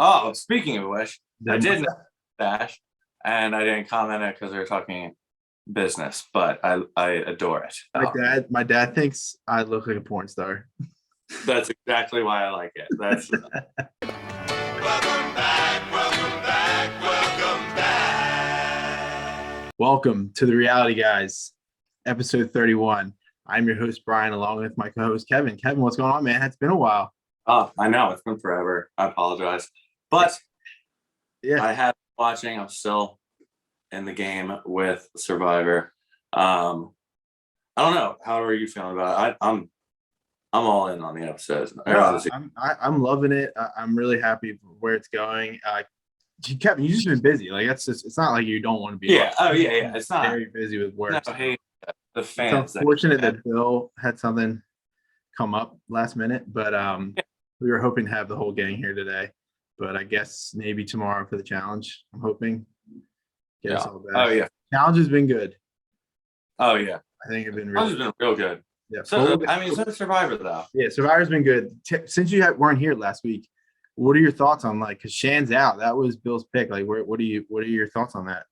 Oh, speaking of which, I Then did know Dash, and I didn't comment it because we were talking business, but I adore it. my dad thinks I look like a porn star. That's exactly why I like it. That's Welcome back, welcome back, welcome back. Welcome to the Reality Guys, episode 31. I'm your host, Brian, along with my co-host, Kevin. Kevin, what's going on, man? It's been a while. oh, I know it's been forever. I apologize, but Yeah. I have been watching. I'm still in the game with Survivor. I don't know. How are you feeling about it? I'm all in on the episodes. I'm loving it. I'm really happy where it's going. Kevin, you've just been busy. Like it's not like you don't want to be. Yeah. Oh yeah. It's not very busy with work. No, hey, the It's fans. unfortunate that Bill had something come up last minute, but we were hoping to have the whole gang here today. But I guess maybe tomorrow for the challenge. I'm hoping. Get us all back. Oh yeah. Challenge has been good. Oh yeah. I think it's been It's been real good. Yeah. So so does Survivor though. Yeah, Survivor's been good. Since you weren't here last week, what are your thoughts on because Shan's out? That was Bill's pick. Like, what are your thoughts on that?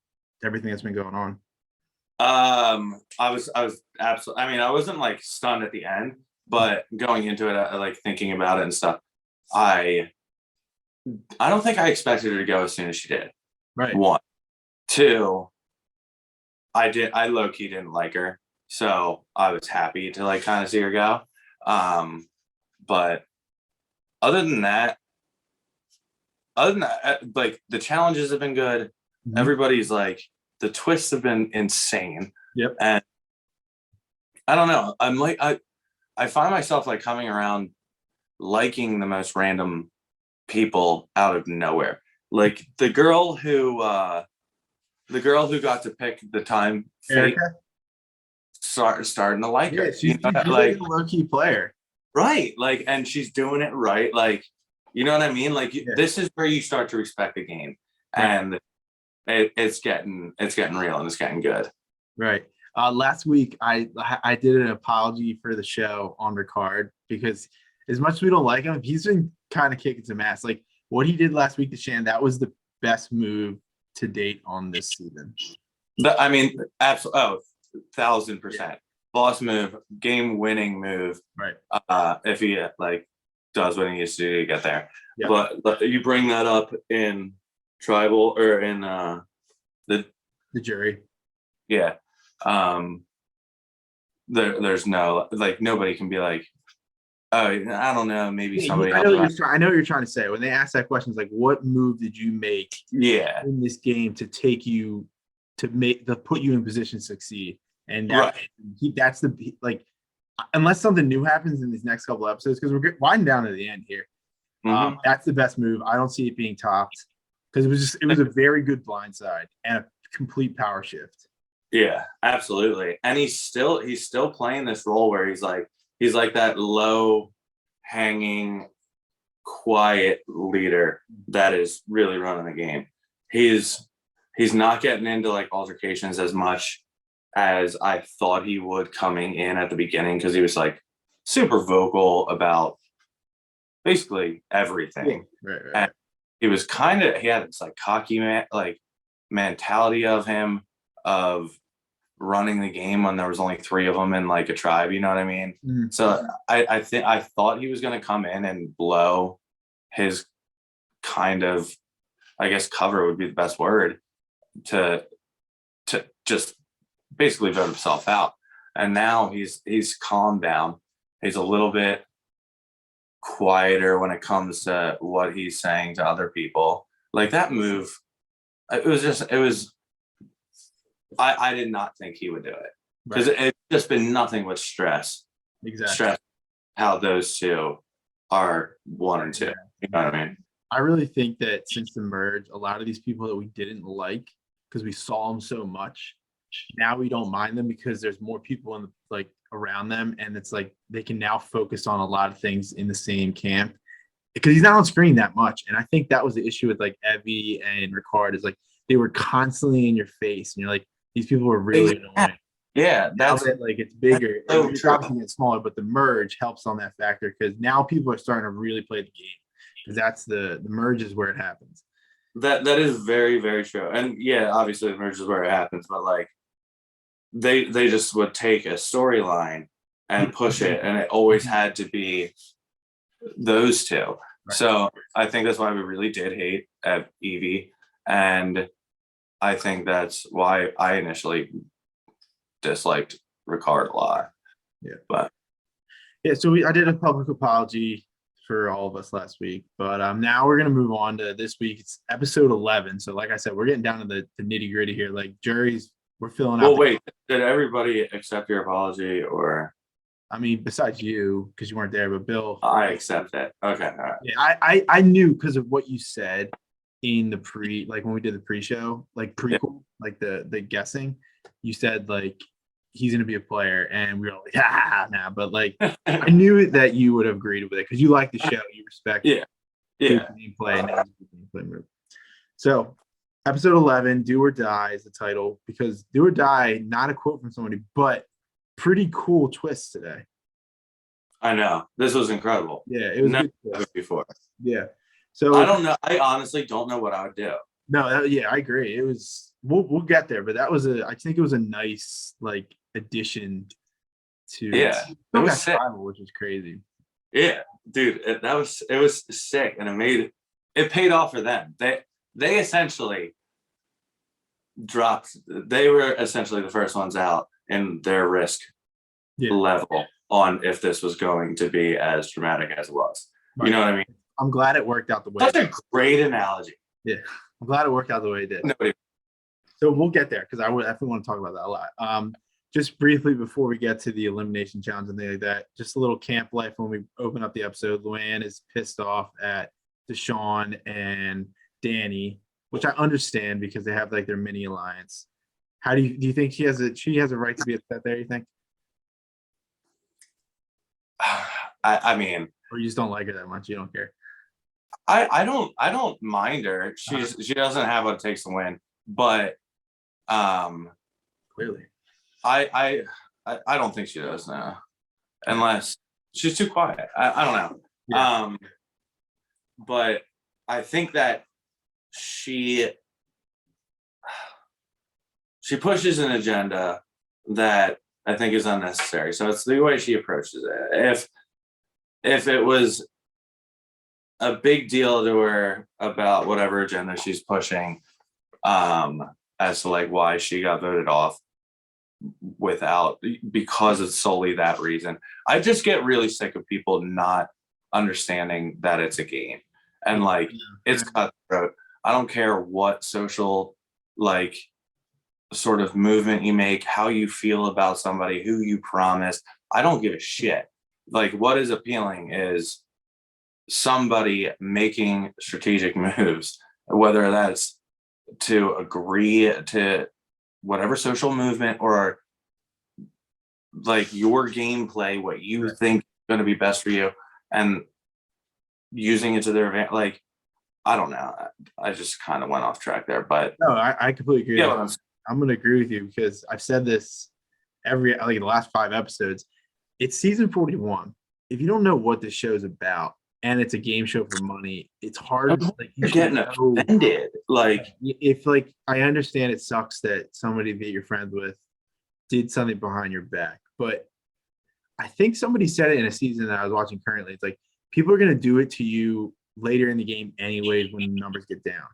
Everything that's been going on. I was absolutely. I mean, I wasn't like stunned at the end, but going into it, like thinking about it and stuff, I don't think I expected her to go as soon as she did. Right. One, two. I low key didn't like her, so I was happy to like kind of see her go. But other than that, like the challenges have been good. Mm-hmm. Everybody's like the twists have been insane. Yep. And I don't know. I'm like I find myself like coming around liking the most random people out of nowhere. Like the girl who got to pick the time fate, starting to like her. She's like a low-key player. Right. Like, and she's doing it right. Like, you know what I mean? Like this is where you start to respect the game. And it's getting real and it's getting good. Right. Last week I did an apology for the show on Ricard because as much as we don't like him, he's been kind of kicking some ass. Like what he did last week to Shan, that was the best move to date on this season. I mean, absolutely. Oh, 1,000%. Boss move, game winning move. Right. If he like does what he needs to do to get there. Yeah. But you bring that up in tribal or in the jury. Yeah. There's no like nobody can be like, oh, I don't know, maybe somebody. I know what you're trying to say. When they ask that question, it's like, what move did you make? Yeah. In this game to take you to put you in position to succeed, and that's the like, unless something new happens in these next couple episodes, because we're winding down to the end here. Mm-hmm. That's the best move. I don't see it being topped because it was a very good blindside and a complete power shift. Yeah, absolutely. And he's still playing this role where he's like that low hanging, quiet leader that is really running the game. He's not getting into like altercations as much as I thought he would coming in at the beginning, because he was like super vocal about basically everything. Right. And he was he had this like cocky mentality of him of running the game when there was only 3 of them in like a tribe, you know what I mean? Mm-hmm. So I thought he was going to come in and blow his kind of, I guess cover would be the best word, to just basically vote himself out. And now he's calmed down. He's a little bit quieter when it comes to what he's saying to other people. Like that move, I did not think he would do it, because it's just been nothing but stress. Exactly. Stress how those two are 1 and 2. Yeah. You know what I mean? I really think that since the merge, a lot of these people that we didn't like because we saw them so much, now we don't mind them because there's more people around them, and it's like they can now focus on a lot of things in the same camp because he's not on screen that much. And I think that was the issue with like Evie and Ricard, is like they were constantly in your face, and you're like, these people are really annoying. Yeah, that's it. Like it's bigger. It's obviously getting smaller, but the merge helps on that factor because now people are starting to really play the game. because that's the merge is where it happens. That is very, very true. And yeah, obviously the merge is where it happens, but like they just would take a storyline and push it, and it always had to be those two. Right. So I think that's why we really did hate Evie, and I think that's why I initially disliked Ricard a lot. Yeah. But yeah, so I did a public apology for all of us last week, but now we're gonna move on to this week. It's episode 11. So like I said, we're getting down to the nitty gritty here. Like juries, we're filling out. Well, wait, did everybody accept your apology, or? I mean, besides you, because you weren't there, but Bill. I accept it. Okay, all right. Yeah, I knew because of what you said in the like when we did the pre-show, like prequel, like the guessing, you said like he's gonna be a player, and we were like, nah. But like I knew that you would have agreed with it because you like the show, you respect gameplay, and gameplay move. So episode 11, Do or Die is the title, because Do or Die, not a quote from somebody, but pretty cool twist today. I know. This was incredible. Yeah, it was never good before. Yeah. So I don't know. I honestly don't know what I would do. No, yeah, I agree. It was we'll get there, but that was I think it was a nice like addition to it was sick. Tribal, which is crazy. Yeah, dude, it was sick, and it paid off for them. They essentially dropped. They were essentially the first ones out in their risk level on if this was going to be as dramatic as it was. Right. You know what I mean? I'm glad it worked out the way. That's a great analogy. Yeah, I'm glad it worked out the way it did. Nobody. So we'll get there because I definitely want to talk about that a lot. Just briefly before we get to the elimination challenge and things like that, just a little camp life when we open up the episode. Luann is pissed off at Deshawn and Danny, which I understand because they have like their mini alliance. How do you think she has a right to be upset there? You think? I mean, or you just don't like her that much. You don't care. I don't mind her. She doesn't have what it takes to win, but clearly. I don't think she does now, unless she's too quiet. I don't know. Yeah. But I think that she pushes an agenda that I think is unnecessary. So it's the way she approaches it. If it was a big deal to her about whatever agenda she's pushing, as to like why she got voted off because it's solely that reason. I just get really sick of people not understanding that it's a game and like it's cutthroat. I don't care what social like sort of movement you make, how you feel about somebody, who you promised. I don't give a shit. Like what is appealing is somebody making strategic moves, whether that's to agree to whatever social movement or like your gameplay, what you think is going to be best for you, and using it to their advantage. Like, I don't know. I just kind of went off track there, but no, I completely agree. Yeah, I'm going to agree with you because I've said this the last 5 episodes. It's season 41. If you don't know what this show is about, and it's a game show for money, it's hard. Like you're getting offended. Like if like I understand it sucks that somebody that you're friends with did something behind your back, but I think somebody said it in a season that I was watching currently. It's like people are gonna do it to you later in the game anyways when the numbers get down.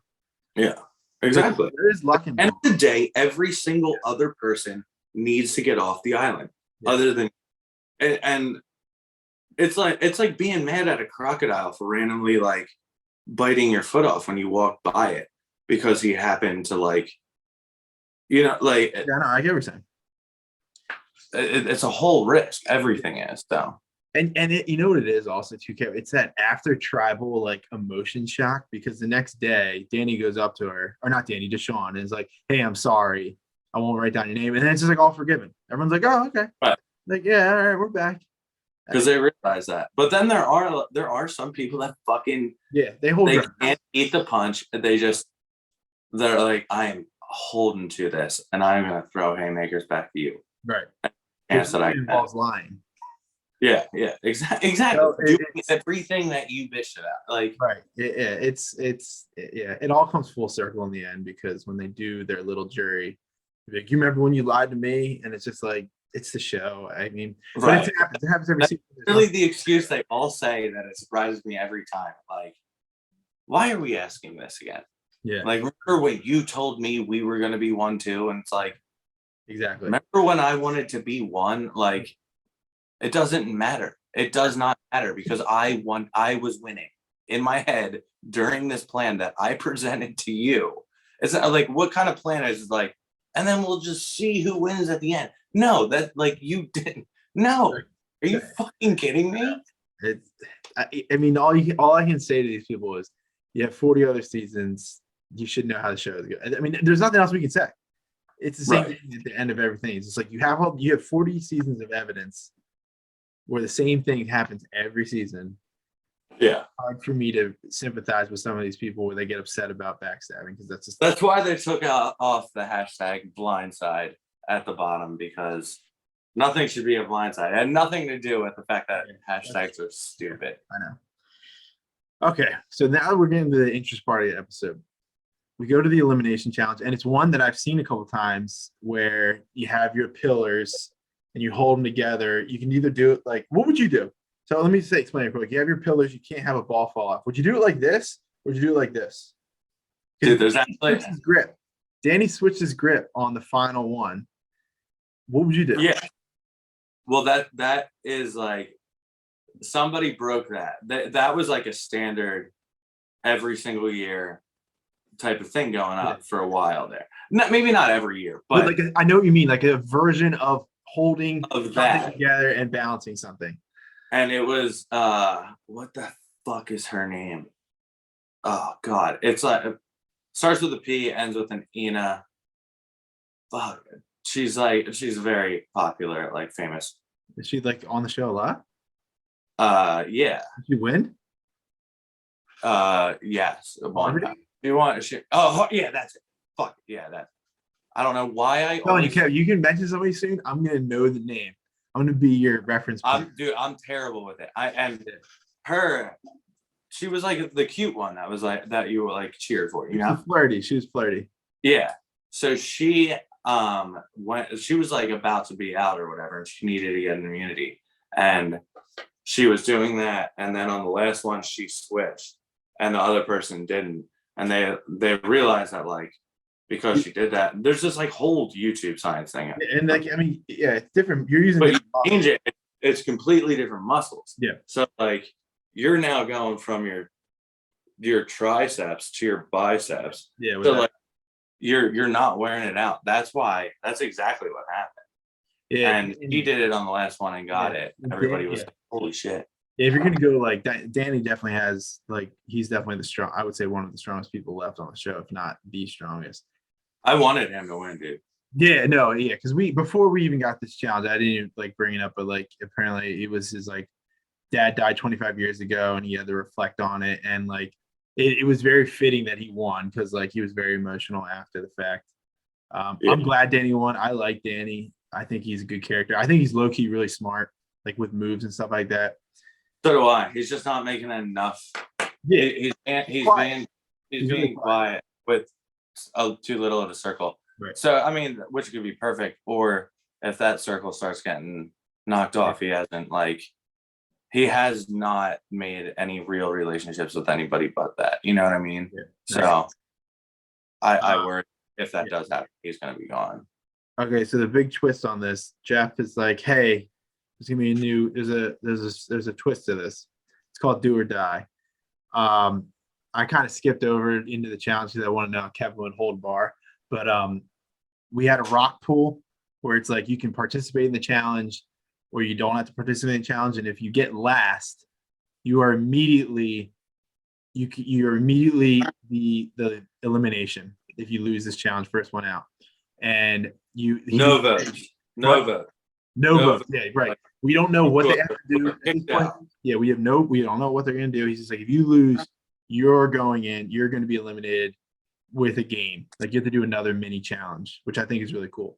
Yeah, exactly. There is luck in end of the day, every single other person needs to get off the island, other than and it's like being mad at a crocodile for randomly like biting your foot off when you walk by it because he happened to like, like. Yeah, no, I get what you're saying. It's a whole risk. Everything is though. And it, you know what it is also too, Kev? It's that after tribal like emotion shock because the next day Danny goes up to her, or not Danny, Deshawn, and is like, "Hey, I'm sorry. I won't write down your name." And then it's just like all forgiven. Everyone's like, "Oh, okay." Right. Like, yeah, all right, we're back. Because they realize that. But then there are some people that fucking they can't eat the punch. They're like, I am holding to this, and I'm gonna throw haymakers back to you. Right. Yes, that involves lying. Exactly. So Doing everything that you bitched about. Like, right. It all comes full circle in the end, because when they do their little jury, like, you remember when you lied to me? And it's just like, it's the show. I mean, but right. it happens every That's season. really the excuse they all say that it surprises me every time. Like, why are we asking this again? Yeah, Like, remember when you told me we were going to be 1-2? And it's like, exactly. remember when I wanted to be 1? Like, it doesn't matter. It does not matter, because I was winning in my head during this plan that I presented to you. It's not like, what kind of plan is like, and then we'll just see who wins at the end. No, that, like, you didn't. No. Are you fucking kidding me? I mean, all I can say to these people is, you have 40 other seasons. You should know how the show is going. I mean, there's nothing else we can say. It's the same thing at the end of everything. It's just like, you have 40 seasons of evidence where the same thing happens every season. Yeah. Hard for me to sympathize with some of these people where they get upset about backstabbing, because that's why they took off the hashtag blindside at the bottom, because nothing should be a blindside. It had nothing to do with the fact that hashtags are stupid. I know. Okay, so now we're getting to the interest part of the episode. We go to the elimination challenge, and it's one that I've seen a couple times, where you have your pillars and you hold them together. You can either do it like, what would you do? So let me explain it quick. You have your pillars. You can't have a ball fall off. Would you do it like this? Or would you do it like this? Dude, there's actually grip. Danny switched his grip on the final one. What would you do? Yeah. Well, that is like, somebody broke that. That was like a standard every single year type of thing going up for a while there. Maybe not every year, but like I know what you mean, like a version of holding of that together and balancing something. And it was what the fuck is her name? Oh God, it's like, it starts with a P, ends with an Ina. Fuck, she's very popular, like famous. Is she like on the show a lot? Yeah. Did she win? Yes. Oh yeah, that's it. Fuck yeah, that. I don't know why I. Oh, you can mention somebody soon. I'm gonna know the name. I'm gonna be your reference. I'm terrible with it. She was like the cute one that was like that you were like cheered for. You know, flirty. She was flirty. Yeah. So she she was like about to be out or whatever, and she needed to get an immunity, and she was doing that, and then on the last one she switched, and the other person didn't, and they realized that, like, because she did that, there's this like whole YouTube science thing. And like, I mean, yeah, it's different. You're using, but you change it, it's completely different muscles. Yeah. So like, you're now going from your triceps to your biceps. Yeah. So like, you're not wearing it out. That's exactly what happened. Yeah. And he did it on the last one and got it. Everybody was like, holy shit. Yeah, if you're gonna go like Danny definitely has, like, he's definitely I would say one of the strongest people left on the show, if not the strongest. I wanted him to win, dude. Yeah, no, yeah, because before we even got this challenge, I didn't even like bring it up, but like apparently it was his like dad died 25 years ago, and he had to reflect on it, and like it was very fitting that he won, because like he was very emotional after the fact. I'm glad Danny won. I like Danny. I think he's a good character. I think he's low key really smart, like with moves and stuff like that. So do I. He's just not making enough. Yeah, he's being quiet with too little of a circle. Right. So I mean, which could be perfect, or if that circle starts getting knocked off, he has not made any real relationships with anybody but that. You know what I mean? Yeah. So I worry if that does happen, he's going to be gone. Okay, so the big twist on this, Jeff is like, hey, there's gonna be there's a twist to this. It's called Do or Die. I kind of skipped over into the challenge because I want to know how Kevin would hold bar. But we had a rock pool where it's like you can participate in the challenge, or you don't have to participate in the challenge. And if you get last, you are immediately the elimination if you lose this challenge, first one out. And no vote. Yeah, right. We don't know what they have to do at this point. Yeah, we don't know what they're gonna do. He's just like, if you lose, you're going to be eliminated with a game. Like, you have to do another mini challenge, which I think is really cool.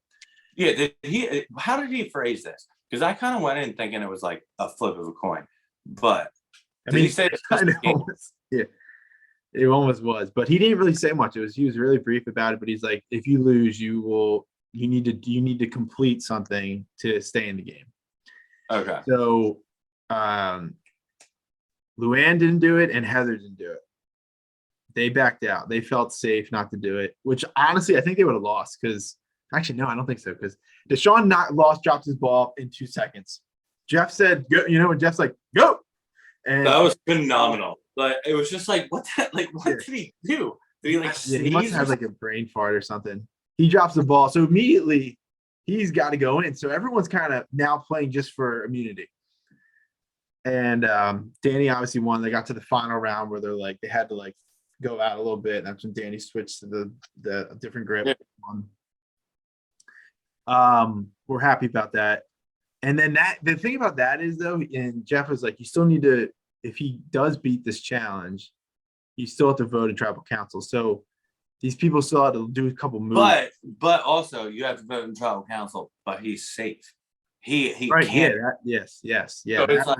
Yeah, how did he phrase this? Because I kind of went in thinking it was like a flip of a coin. But I did mean, he say it's just kind a of game? almost, yeah, it almost was, but he didn't really say much. He was really brief about it, but he's like, if you lose, you need to complete something to stay in the game. Okay. So, Luann didn't do it and Heather didn't do it. They backed out. They felt safe not to do it, which honestly, I think they would have lost because actually, no, I don't think so. Because Deshawn drops his ball in 2 seconds. Jeff said, go, and Jeff's like, go. And That was phenomenal. But it was just like, what did he do? Did he like yeah, he must sneeze? have had like a brain fart or something. He drops the ball. So immediately he's got to go in. So everyone's kind of now playing just for immunity. And Danny obviously won. They got to the final round where they had to like go out a little bit. That's when Danny switched to the different grip. Yeah. We're happy about that. And then the thing about that is though, and Jeff was like, you still need to, if he does beat this challenge, you still have to vote in tribal council. So these people still have to do a couple moves. But also you have to vote in tribal council, but he's safe. He right, can't. Yeah, yes. Yeah. So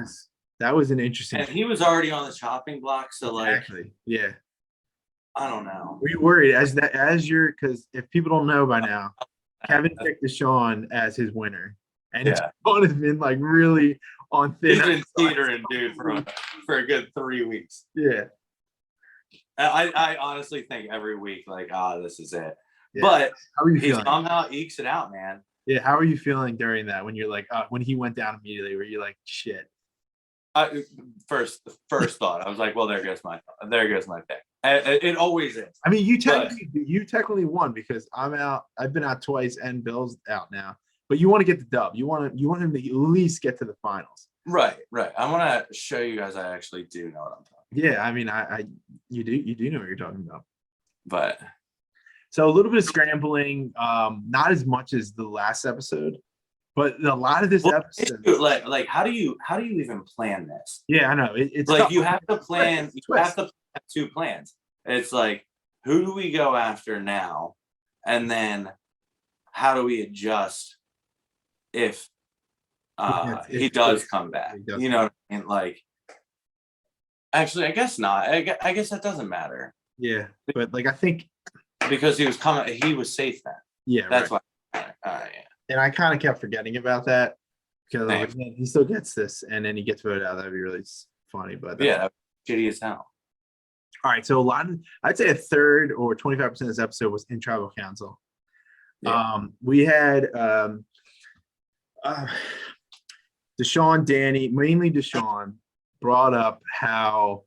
that was an interesting. And he was already on the chopping block, so like exactly. Yeah. I don't know. Were you worried because if people don't know by now, Kevin picked Deshawn as his winner. And Deshawn has been like really on thin. He's been teetering, dude, for a good 3 weeks. Yeah. I honestly think every week, like, this is it. Yeah. But how are you he feeling? somehow ekes it out, man. Yeah, how are you feeling during that when you're like, when he went down immediately, were you like, shit? First thought, I was like, well, there goes my pick. It always is. I mean, you technically won because I'm out. I've been out twice, and Bill's out now. But you want to get the dub. You want him to at least get to the finals. Right. I want to show you guys I actually do know what I'm talking about. Yeah, I mean, you do know what you're talking about. But so a little bit of scrambling, not as much as the last episode, but a lot of this episode. Like how do you even plan this? Yeah, I know. It's like tough. you have to plan. You have to have 2 plans. It's like, who do we go after now, and then how do we adjust if he does come back? You know what I mean? Like, actually, I guess not. I guess that doesn't matter. Yeah, but like I think because he was safe then. Yeah, that's why. Yeah. And I kind of kept forgetting about that because like, man, he still gets this, and then he gets voted out. That'd be really funny. But yeah, shitty as hell. All right, so I'd say a third or 25% of this episode was in tribal council. Yeah. We had Deshawn, Danny, mainly Deshawn, brought up how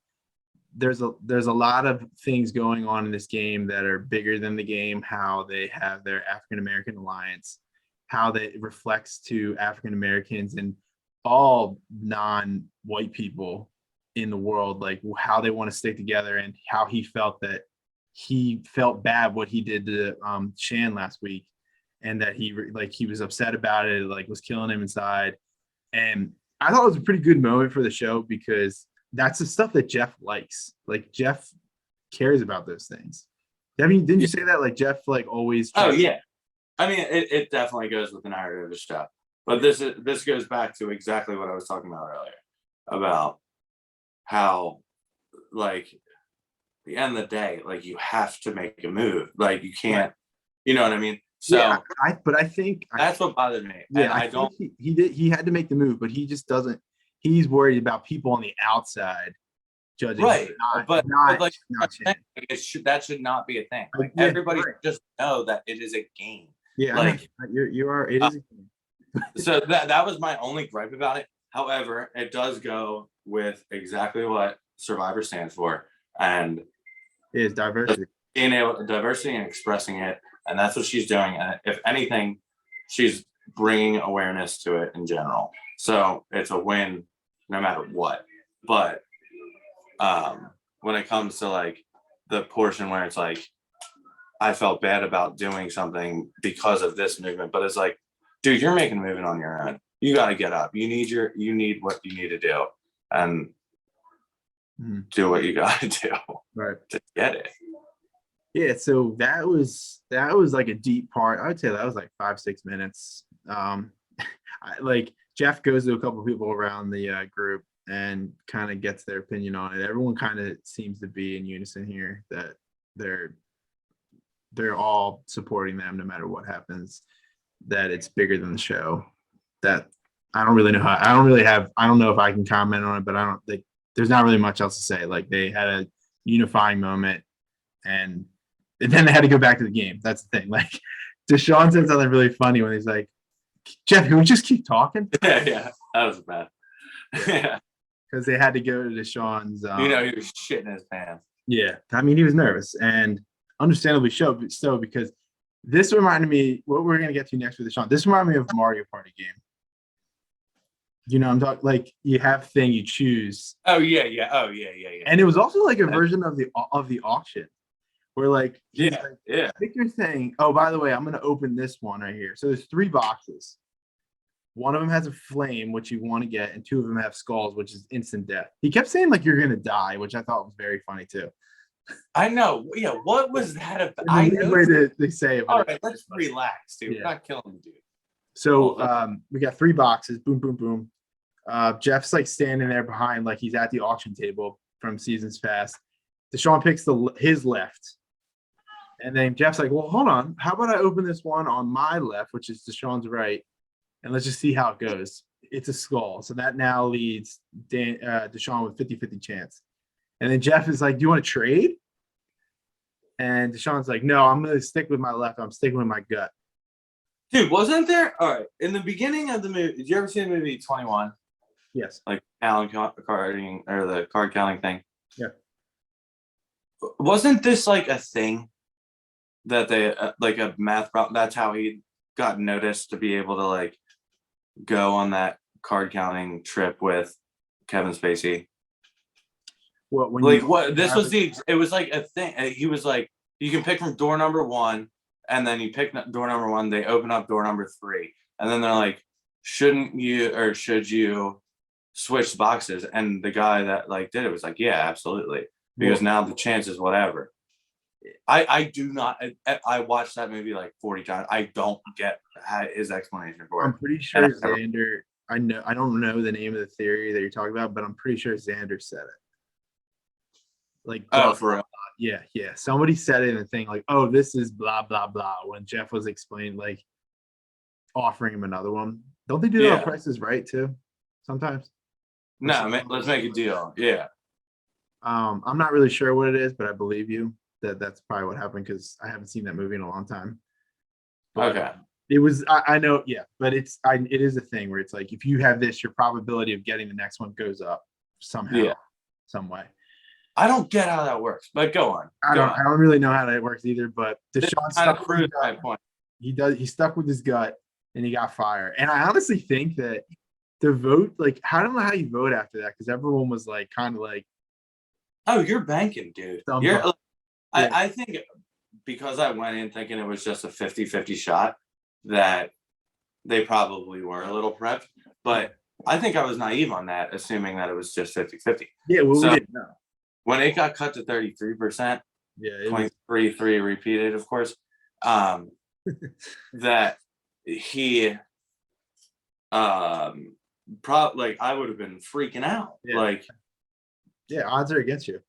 there's a lot of things going on in this game that are bigger than the game, how they have their African-American alliance, how that reflects to African-Americans and all non-white people in the world, like how they want to stick together, and how he felt bad what he did to Shan last week, and that he was upset about it, like was killing him inside. And I thought it was a pretty good moment for the show because that's the stuff that Jeff likes. Like Jeff cares about those things. I mean, didn't you say that? Like Jeff, like always. Oh yeah. I mean, it definitely goes with the narrative of the show. But this goes back to exactly what I was talking about earlier about how, like, at the end of the day, like you have to make a move. Like you can't, you know what I mean? So yeah, I think that's what bothered me. Yeah, and I don't. He had to make the move, but he just doesn't. He's worried about people on the outside judging. Right, but like that should not be a thing. Like everybody should just know that it is a game. Yeah, like you are. It is. So that was my only gripe about it. However, it does go with exactly what Survivor stands for, and it is diversity. Being able to diversity and expressing it, and that's what she's doing. And if anything, she's bringing awareness to it in general. So it's a win, no matter what. But when it comes to like the portion where it's like, I felt bad about doing something because of this movement, but it's like, dude, you're making a movement on your own. You got to get up. You need what you need to do, and do what you got to do to get it. Yeah. So that was like a deep part. I would say that was like 5-6 minutes. Like Jeff goes to a couple people around the group and kind of gets their opinion on it. Everyone kind of seems to be in unison here that they're all supporting them no matter what happens, that it's bigger than the show. That I don't really know how, I don't know if I can comment on it, but I don't think there's not really much else to say. Like they had a unifying moment and then they had to go back to the game. That's the thing. Like Deshawn said something really funny when he's like, Jeff, can we just keep talking? Yeah, that was bad. Yeah. Because they had to go to Deshawn's. He was shitting his pants. Yeah, I mean, he was nervous and understandably so because this reminded me what we're gonna get to next with Deshawn. This reminded me of Mario Party game. You know, I'm talking like you have thing you choose. Oh yeah. And it was also like a version of the auction, where like yeah. pick your thing. Oh, by the way, I'm gonna open this one right here. So there's 3 boxes. One of them has a flame, which you want to get, and 2 of them have skulls, which is instant death. He kept saying like you're gonna die, which I thought was very funny too. I know. Yeah, what was that about? I know way they say it. All right, let's relax, dude. We're not killing the dude. So we got 3 boxes. Boom, boom, boom. Jeff's like standing there behind, like he's at the auction table from Seasons Past. Deshawn picks his left, and then Jeff's like, "Well, hold on. How about I open this one on my left, which is Deshawn's right, and let's just see how it goes." It's a skull, so that now leads Deshawn with 50-50 chance. And then Jeff is like, "Do you want to trade?" And Deshawn's like, "No, I'm going to stick with my left. I'm sticking with my gut." Dude, wasn't there? All right, in the beginning of the movie, did you ever see the movie 21? Yes. Like carding or the card counting thing. Yeah. Wasn't this like a thing that they like a math problem? That's how he got noticed to be able to like go on that card counting trip with Kevin Spacey. What? When Like what? This was it was like a thing. He was like, you can pick from door number 1, and then you pick door number 1. They open up door number 3, and then they're like, shouldn't you or should you switch boxes? And the guy that like did it was like, yeah, absolutely, because now the chance is whatever. I do not. I watched that movie like 40 times. I don't get his explanation for it. I'm pretty sure Xander. I don't know the name of the theory that you're talking about, but I'm pretty sure Xander said it. Like, for real? Yeah. Somebody said it in the thing like, "Oh, this is blah blah blah." When Jeff was explaining, like, offering him another one. Don't they do that on Price is Right too? Sometimes. No, let's make a deal. Yeah. I'm not really sure what it is, but I believe you that that's probably what happened because I haven't seen that movie in a long time. But okay. It was. I know. Yeah, but it is a thing where it's like if you have this, your probability of getting the next one goes up somehow, some way. I don't get how that works, but go on. I don't really know how that works either. But Deshaun stuck with his gut. He stuck with his gut and he got fired. And I honestly think that the vote, like, I don't know how you vote after that because everyone was like kind of like, "Oh, you're banking, dude." I think because I went in thinking it was just a 50-50 shot that they probably were a little prepped, but I think I was naive on that, assuming that it was just 50-50. Yeah, well, we didn't know. When it got cut to 33%, 23 repeated, of course, that he like I would have been freaking out. Yeah. Like, yeah, odds are against you.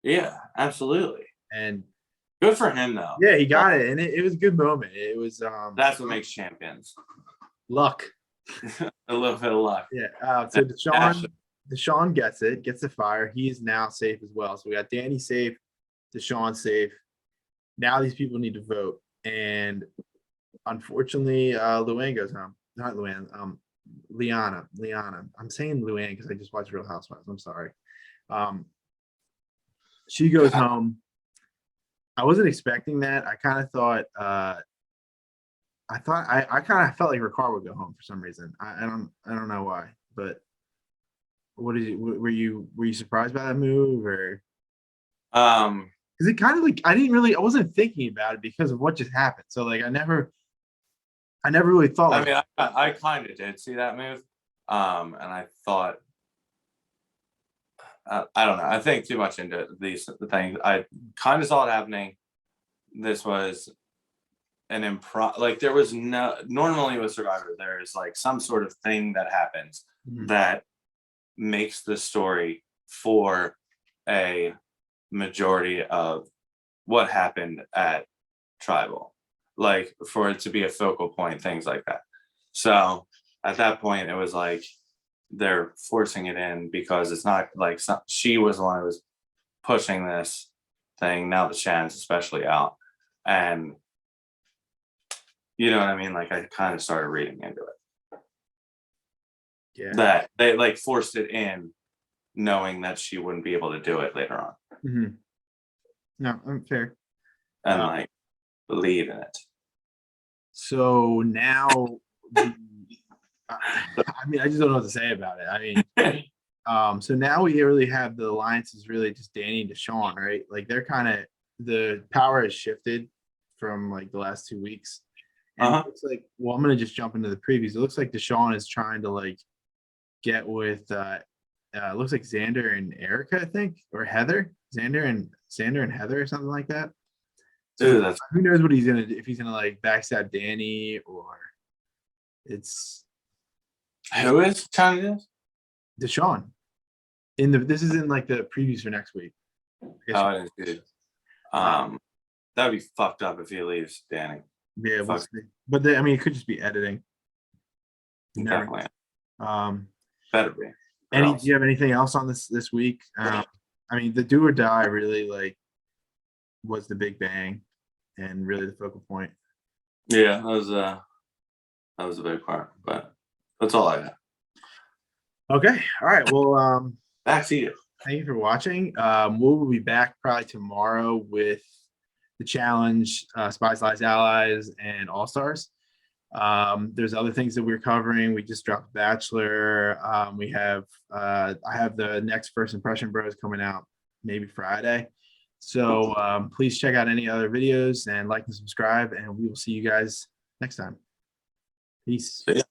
Yeah, absolutely. And good for him though. Yeah, he got it, and it was a good moment. It was that's what makes champions. Luck. A little bit of luck. Yeah. So Deshawn gets the fire. He is now safe as well. So we got Danny safe, Deshawn safe. Now these people need to vote. And unfortunately, Luann goes home. Not Luann, Liana. I'm saying Luann because I just watched Real Housewives. I'm sorry. She goes home. I wasn't expecting that. I kind of thought I kind of felt like Ricard would go home for some reason. I don't know why, but were you surprised by that move or? Because it kind of like I wasn't thinking about it because of what just happened. So like I never really thought. I mean, I kind of did see that move, and I thought. I don't know. I think too much into the things. I kind of saw it happening. This was like there was no, normally with Survivor, there is like some sort of thing that happens that makes the story for a majority of what happened at Tribal, like for it to be a focal point, things like that. So at that point, it was like they're forcing it in because it's not like she was the one who was pushing this thing. Now that Shannon's especially out, and you know what I mean? Like I kind of started reading into it. Yeah. That they like forced it in knowing that she wouldn't be able to do it later on. No, I'm fair. And like believe in it. So now, I mean, I just don't know what to say about it. I mean, so now we really have the alliance is really just Danny and Deshawn, right? Like they're kind of, the power has shifted from like the last 2 weeks. And it looks like, well, I'm gonna just jump into the previews. It looks like Deshawn is trying to like get with looks like Xander and Erica, I think, or Heather. Xander and Heather or something like that. So Dude, who knows what he's gonna do, if he's gonna like backstab Danny or it's who is trying to do this? Deshawn. This is in like the previews for next week. Oh, it is good. That'd be fucked up if he leaves Danny. Yeah, we'll see. But I mean, it could just be editing. You never Definitely. know. Better be. Do you have anything else on this week? I mean, the do or die really like was the Big Bang and really the focal point. Yeah, that was a big part, but that's all I got. Okay. All right. Well, Back to you. thank you for watching. We'll be back probably tomorrow with the challenge, Spies, Lies, Allies, and All Stars. There's other things that we're covering. We just dropped Bachelor. We have I have the next First Impression Bros coming out maybe Friday. So please check out any other videos and like and subscribe, and we will see you guys next time. Peace. See ya.